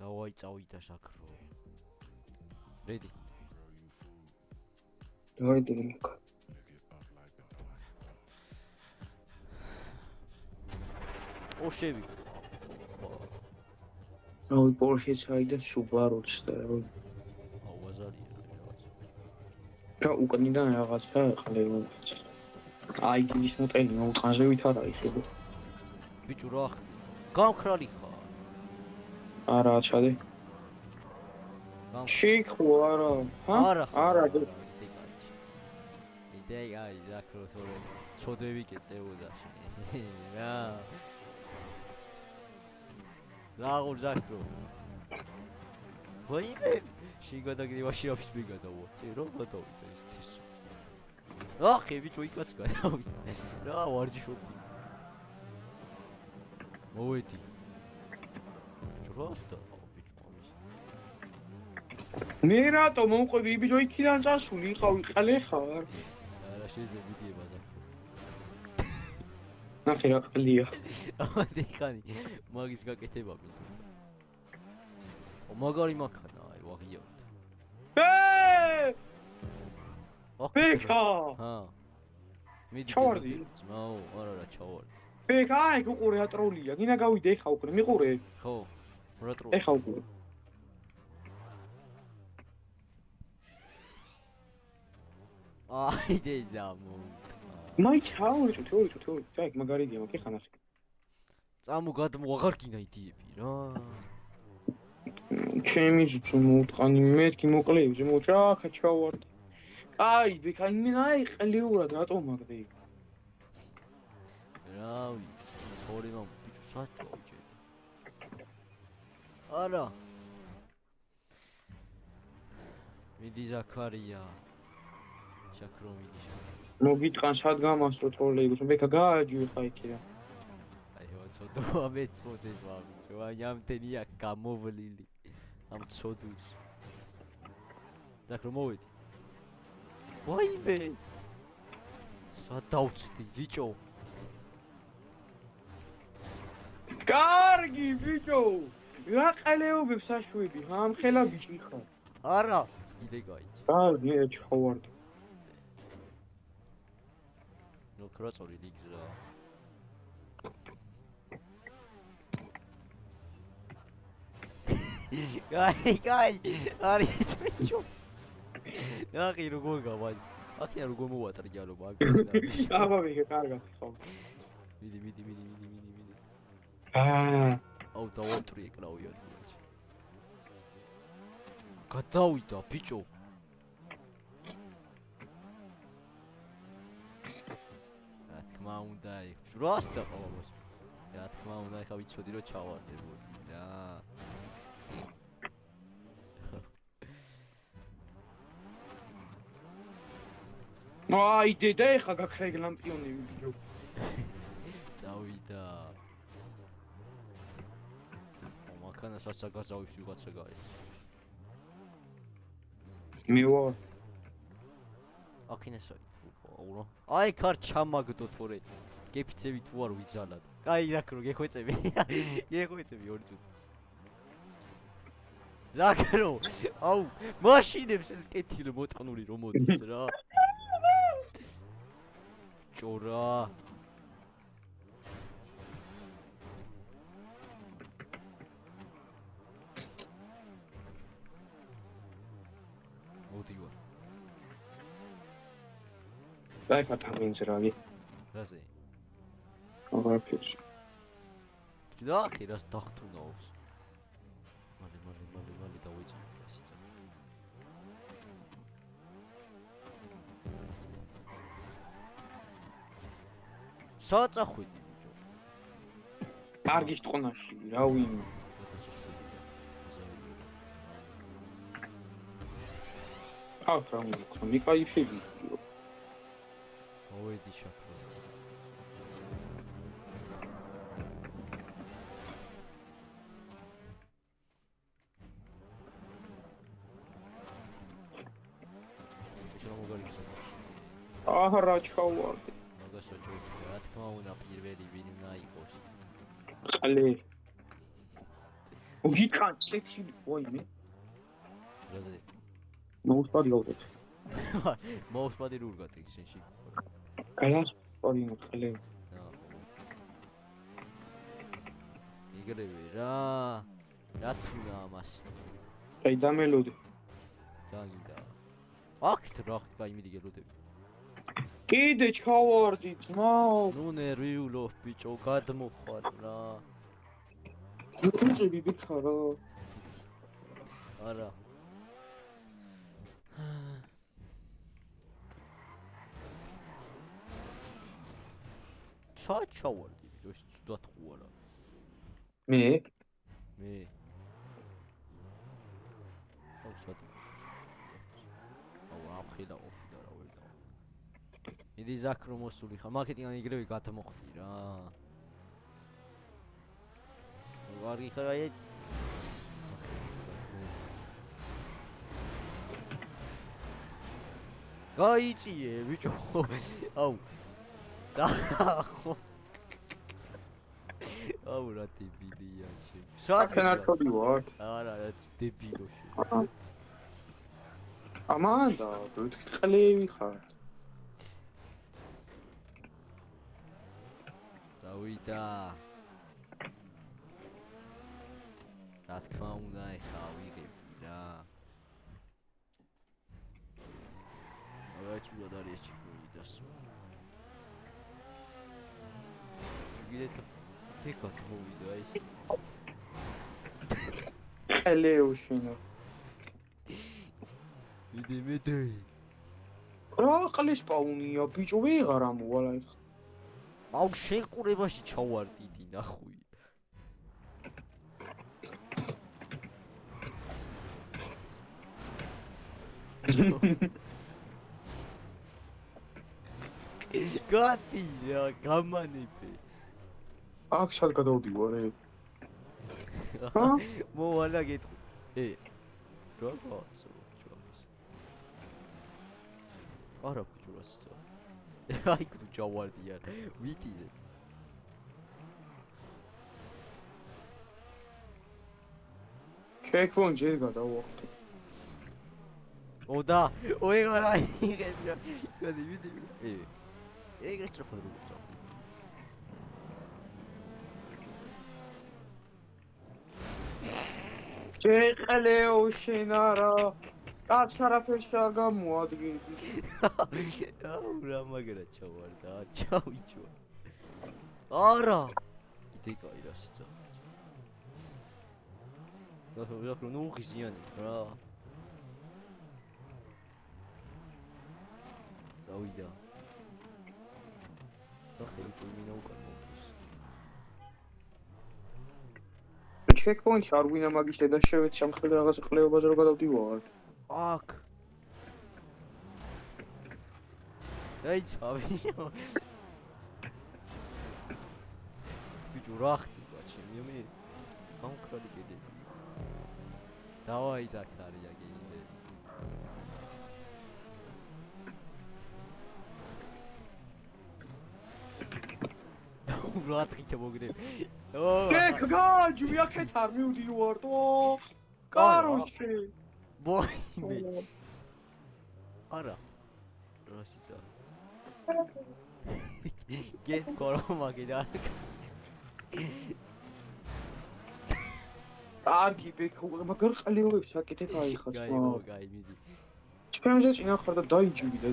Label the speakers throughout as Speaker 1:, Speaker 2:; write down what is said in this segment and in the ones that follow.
Speaker 1: Давай წავიდა შაქრო. Ready.
Speaker 2: Давай дымка.
Speaker 1: Porsche-ვი.
Speaker 2: Ой, Porsche ჩაიდა Subaru-ს და
Speaker 1: აუ აზარია რაღაც.
Speaker 2: რა უკანიდან რაღაცა ხალეო. აი ის მოტელი მოუწყანზევით არა ისე.
Speaker 1: ბიჭო რა გამხრალი ხარ?
Speaker 2: არა ჩადე. შიქო არა.
Speaker 1: არა.
Speaker 2: არა.
Speaker 1: იდეა ზაქრო თორე წოდები კი წეოდა რა. Lagul zakro. Voime, შიგადა გრივაში აფის მიგადავა. წერო გადავიდა ეს ფის. რა ხები თუ იქაც გადავიდა. რა ვარჯიშობდი. მოვედი. Просто ბიჭო ამის.
Speaker 2: მე რატო მომყვები ბიჭო იქიდან წასული იყავი ყალე ხარ?
Speaker 1: არა შეიძლება ვიდიება ზაქრო.
Speaker 2: ნახე რა ყლია.
Speaker 1: დიხანი მაგის გაკეთება ბიჭო. მაგარი მაქანა აი ვაღიავთ.
Speaker 2: ბეკა.
Speaker 1: ჰა. მიდი.
Speaker 2: ჩავარდი.
Speaker 1: ძმაო, არა ჩავარდი.
Speaker 2: ბეკა აი უყურე ატროლია. გინა გავიდე ეხა უკვე მიყურე.
Speaker 1: ხო. რა ტროლი?
Speaker 2: ეხა უკვე.
Speaker 1: აი დედამო.
Speaker 2: მაი ჩაუჭო, თეორია. აი მაგარია მაგ ეხა ნახე.
Speaker 1: წამო გადმო აღარ გინა იდეები რა.
Speaker 2: ჩემი ზუ მოუტყანი მეთქი მოკლეებზე მოჭახა ჩავარდი. აი ბეკა მე აი ყლიურად რატომ მაგდე?
Speaker 1: რა ვიცი, სწორი მომ ბიჭო საჭო ვიჭე. არა. მიდი ზაქარია. შაქრო მიდი.
Speaker 2: მოგიტყან სად გამასწრო ტროლეიბუსს ბეკა გააჯი ხა იქიდან.
Speaker 1: აი ცოტა ამეწოდეს ვაბიჭო. აი ამდენია გამოვლილი. ამ ცოდულს. ზაქრო მოვედი. ვაიმე. სადავწდი ბიჭო.
Speaker 2: კარგი ბიჭო. რა ყელეობებს აშვები? ამ ხელა ბიჭი ხარ.
Speaker 1: არა, იდე გაიჭი.
Speaker 2: კარგი ჩავარდი.
Speaker 1: ნუ კროწორი დიგზ რა. გაი, არის ბიჭო. ნახე როგორ გავაი. აქია როგორ მოვატრია რომ აგედა.
Speaker 2: აბა მე კარგად ხო.
Speaker 1: მიდი. აუ დავატრი ეკრავია. გადავიდა ბიჭო. რა თქმა უნდა, რასტა ყოველს. რა თქმა უნდა, ხა ვიცოდი რომ ჩავარდებოდი რა.
Speaker 2: აი დედა ეხა გაქრაიგ ლამპიონები ბიჭო.
Speaker 1: წავიდა. მაქანა სასაგაზავი ვიღაცა გაიცა.
Speaker 2: მე ვარ.
Speaker 1: აქინესოი. აურო. აი კარ ჩამაგდო თორე. გეფიცები თუ არ ვიზალად. კაი ზაქრო გეხვეწები. გეხვეწები ორი წუთი. ზაქრო. აუ მაშინებს ეს კეთილი მოტყნური რომ მოდის რა. ჭორა. მოდიო.
Speaker 2: დაი ფათამენს რავი.
Speaker 1: რაზე?
Speaker 2: აღარ ფიქრში.
Speaker 1: და ახი რას დახტუნავს? მალე დავიწყო ეს ცა. საწახვიდი ბიჭო.
Speaker 2: კარგი შტყნაში რავი. ახ რა მოიქნა მიკაიფები.
Speaker 1: მოვედი შაქრო.
Speaker 2: აჰა ჩავარდი.
Speaker 1: მაგას ვაჭრობ, რა თქმა უნდა პირველი ვინ უნდა იყოს.
Speaker 2: ყალე. გიტყან წეთი ვაიმე
Speaker 1: რაზე
Speaker 2: მოუსპარი გავდეთ
Speaker 1: მოუსპადი რურგატი შენში
Speaker 2: კალას პორინო ხელე
Speaker 1: იგრევე რა თუნა ამას
Speaker 2: აი დამელოდი
Speaker 1: ძალიან აქეთ რა გაიმიდი გელოდები
Speaker 2: კიდე ჩავარდი ძმაო
Speaker 1: ნუ ნერვიულო ბიჭო გადმოხარ რა
Speaker 2: უწები ბიქარა
Speaker 1: არა ჩავარდი ბიჭო ცუდად ხوارა
Speaker 2: მე
Speaker 1: ოქსადი აუ აფხილა ოფიდა რა ვერ და იდი ზაქრომოსული ხა მარკეტინგ იგრევე გადმოხდი რა ვარი ხარ აი გაიწიე ბიჭო აუ სახო აუ რა დებილია
Speaker 2: საკენარკოდი ვარ
Speaker 1: არა რა დებილო
Speaker 2: ამანდა ყლევი ხარ
Speaker 1: დავიდა რა თქმა უნდა ეხა ვიღებდი რა რაღაც უდა არის ჩიქურიდას გიდეთ თეკოთ მოვიდა ეს
Speaker 2: ყლეუშინო
Speaker 1: მიდე
Speaker 2: რა ყლის პაუნია ბიჭო ვეღარ ამოვალა ეხა
Speaker 1: აუ შეყურებაში ჩავარდი დი ნახვი გადი რა გამანიფე
Speaker 2: აქ შალ გადავდივარ
Speaker 1: მოვალა გეტყვი რაღაცა ჩავარდი არა ბიჭო აი კუ ჩავარდი არა ვიტირე
Speaker 2: ჩეკონ ჯერ გადავახტე
Speaker 1: ოდა ოიღარა იღებია გადი ვიდი ეგრე ტრაფა რუგო
Speaker 2: ჩეყლეო შენარა კაცარაფერს არ გამოადგინდი
Speaker 1: აუ რა მაგრა ჩავარდა ჩავიჭო არა კიდე კაი რა სიტყვა რა ნუ ხიზიანი რა წავიდა და ხელი ტურმინა უკან მოვდის
Speaker 2: ჩეკპოინტი არ ვინა მაგის და შევეც სამხედრო რაღაც ყლეობაზე რომ გადავდივარ
Speaker 1: აქ აი წავიდა ბიჭო რა ხდება ჩემი მე გამკრალი კიდე დავაი ზაქარია გინდე რა თქით მოგდე
Speaker 2: ეკ გაჯვი აქეთ არ მივდივარ თო კაროში
Speaker 1: ბოიმე არა რა სიცა გე კორომა კიდე
Speaker 2: კარგი ბექო მაგარ ყლეობებს აკეთებ აიხას
Speaker 1: გაი მიდი
Speaker 2: ჩემზე წინა ხარ და დაიჯვი და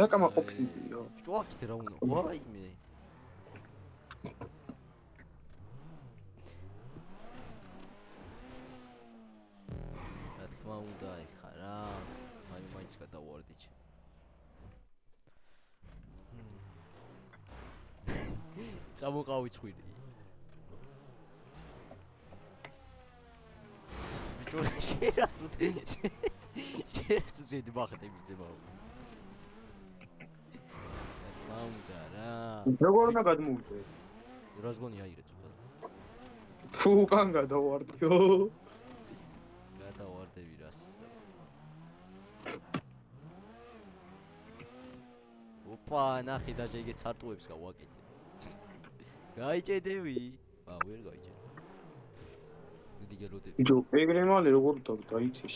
Speaker 2: დაკამაყოფილია
Speaker 1: ჭუაკით რა უნდა ვაიმე რა თქმა უნდა ეხა რა მაინც გადავარდი წამოყავი ცხვირი ბიჭო შერას უძედი ბახტები ძებაო მაუნდა რა
Speaker 2: როგორ უნდა გადმოვიდე
Speaker 1: რას გონი აიღე ცოტა
Speaker 2: ფუ უკან გადავარდიო
Speaker 1: გადავარდები რას ოპა ნახე და ჯეიგე ცარტუებს გავაკეთე გაიჭედევი ვერ გაიჭედე დიდი გელოდები.
Speaker 2: ბიჭო, ეგრე მალე როგორ დაითის?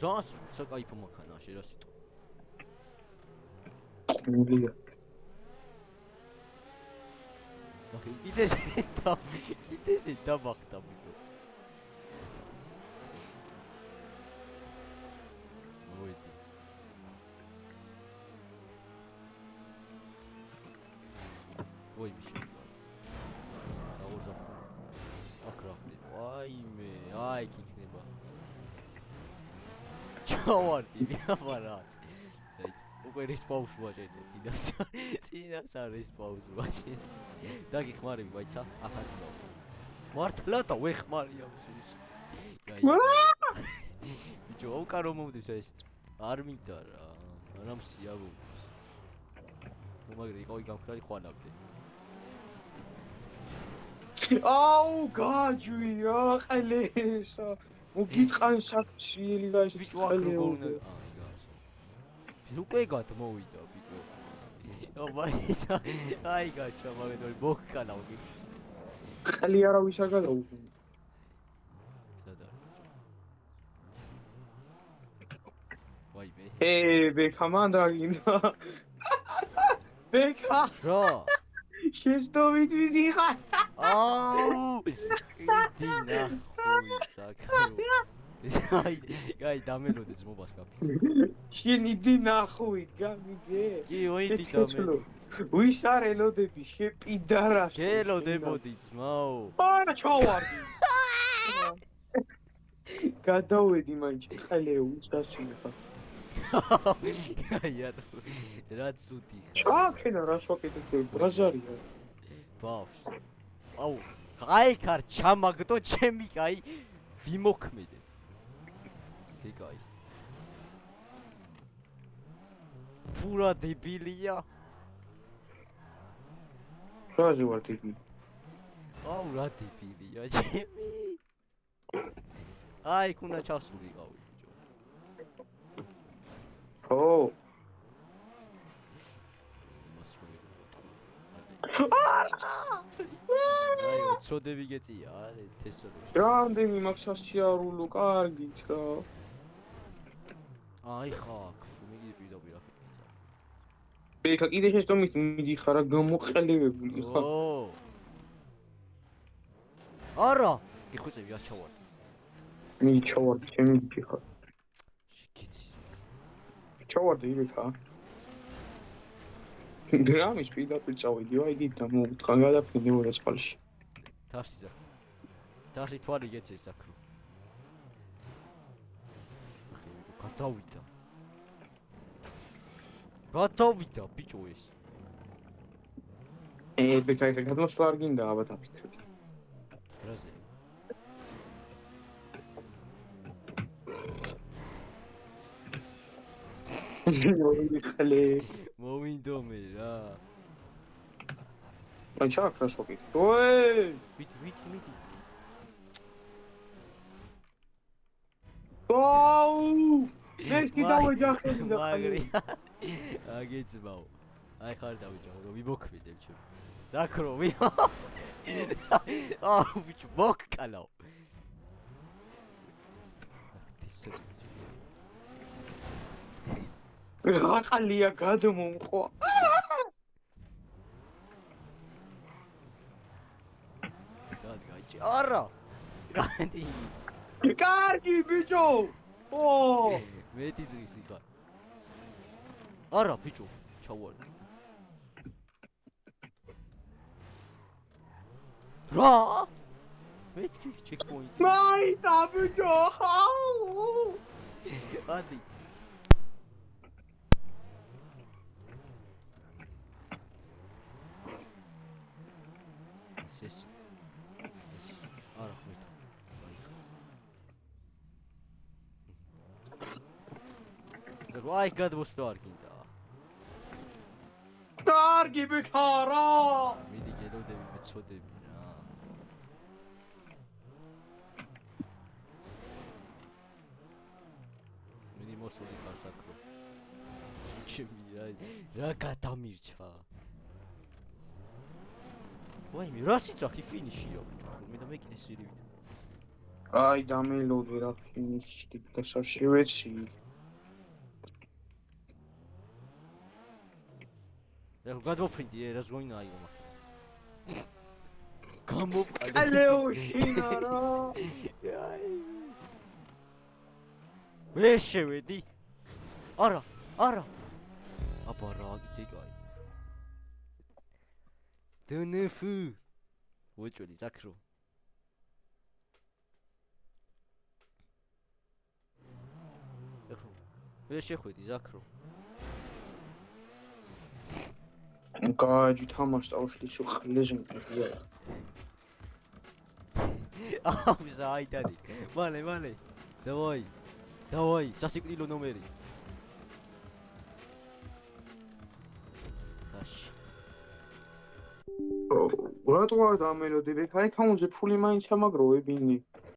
Speaker 1: ზას საკაიფო მანქანა შეიძლება სიტყვა.
Speaker 2: მილია.
Speaker 1: ნახე, კიდე დამახტა ბიჭო. მოიდი. ой ბიჭო. დაურზა. აკრაფდი. ვაიმე, აი იქნება. ჩავარდი მარა. უკვე რესპაუს ვაჭერდი წინას არ რესპაუს ვაჭერდი დაგიხმარები ვაიცა ახაც მოვა მართლა და ვეხმარია ის ბიჭო უკარო მომდის ეს არ მინდა რა არამ სიამოვნებს მაგარი იყავი გამხრალი ხვალავდი
Speaker 2: აუ გაჯვი რა ყელესა მოგიტყან საქციელი და ეს ყელეო
Speaker 1: უკვე გადმოვიდა ბიჭო. აბაიდა. აი გაჩა მაგდორი ბოქკანა უგიც.
Speaker 2: ხელი არავის არ გადაუგო.
Speaker 1: სადა. ვაიმე.
Speaker 2: ბექა მან დაგინდა. ბექა.
Speaker 1: რა?
Speaker 2: შეესტოვით ვიდიხარ.
Speaker 1: აუ. იდინა. ხუი საკაო. აი დამელოდე ძმობას კაფეზე.
Speaker 2: შენ იდი ნახვი გამიგე.
Speaker 1: კი, ოიდი დამელო.
Speaker 2: ვის არ ელოდები შეპიდარა.
Speaker 1: შელოდებოდი ძმაო.
Speaker 2: არა ჩავარდი. გადავედი მაინც ხალეო უცასინხა.
Speaker 1: აი რა ცუდი.
Speaker 2: ჩაქენა რა შოკეთე ბრაზარია.
Speaker 1: ბავშვ. აუ, აი ხარ ჩამაგდო ჩემი კაი ვიმოქმედე. ეკაი. პურა დებილია.
Speaker 2: რაზე ვარ დებილი?
Speaker 1: აუ რა დებილია ჩემი. აი კუნა ჩასულიყავი ბიჭო.
Speaker 2: ხო.
Speaker 1: აი ცოდები გეწია არა თესორო.
Speaker 2: რამდენი მაქვს სასიარულო კარგით რა.
Speaker 1: აი ხაკ, მიგი პირდაპირ აფეთქე.
Speaker 2: ბექა კიდე შეესტომით მიდიხარ რა გამოყელევებული ხარ.
Speaker 1: ო. არა, გიხუწები ას ჩავარ.
Speaker 2: მიი ჩავარდი ჩემი დიხარ.
Speaker 1: შეკიცი.
Speaker 2: ჩავარდი ბექა. დრამის პირდაპირ წავიდი, აი იგი დამოუთხრა გადაფრინდი მორაცხალში.
Speaker 1: თარსიზა. თარსი თვალი გეცე საკრო. გადავიდა. გადავიდა ბიჭო ეს.
Speaker 2: ბექა ეს გადმოსვლა არ გინდა აბა დაფიქრეთ.
Speaker 1: რაზე?
Speaker 2: მოიხალე.
Speaker 1: მოვინდომე რა.
Speaker 2: აი ჩაქრა შოკი. ოე!
Speaker 1: ვიტ.
Speaker 2: აუ! ეს კი დავეჯახები და
Speaker 1: მაგრი. აგეცბაო. აი ხარ დავიჯახო რომ ვიმოქმედებ ჩემ. დაკრო ვი. აუ ბიჭო მოკკალაო.
Speaker 2: რაყალია გადმომყვა.
Speaker 1: სადგაიჭი. არა. განდი.
Speaker 2: კარგი ბიჭო. ო!
Speaker 1: მეტი ზღის იქა. არა ბიჭო, ჩავარდი. რა? მეტი ჩეკპოინტი.
Speaker 2: მაი დაბიჭო. აუ!
Speaker 1: ადი. ეს არა ხმით. აი გადმოსვლა არ გინდა.
Speaker 2: კარგი ბიქარა.
Speaker 1: მიდი გელოდები მეცოდები რა. მიდი მოსული ხარ საკრო. ჩემი რა გადამირჩა. ვაიმე რა სიძახი ფინიშია ბიჭო. მე და მე კიდე სირივით.
Speaker 2: აი დამელოდე რა ფინიში და საშევეცი.
Speaker 1: ეხლა გადმოფრინდი რას გოინა აიღო მაგ გამოვყალე
Speaker 2: ალეო შინა რა
Speaker 1: ვერ შევედი არა აბა რა გიტეკაი დნფ უჭველი ზაქრო ეხლა ვერ შეხვედი ზაქრო
Speaker 2: გააჯი თამაშ წავშლი შუ ხილეჟენ ფიქრია.
Speaker 1: ამჟა აიტანი მალე დავაი სასიკვდილო ნომერი თაში
Speaker 2: რატო არ დამელოდი? ბექ აი თამოზე ფული მაინც ამაგროვებინი.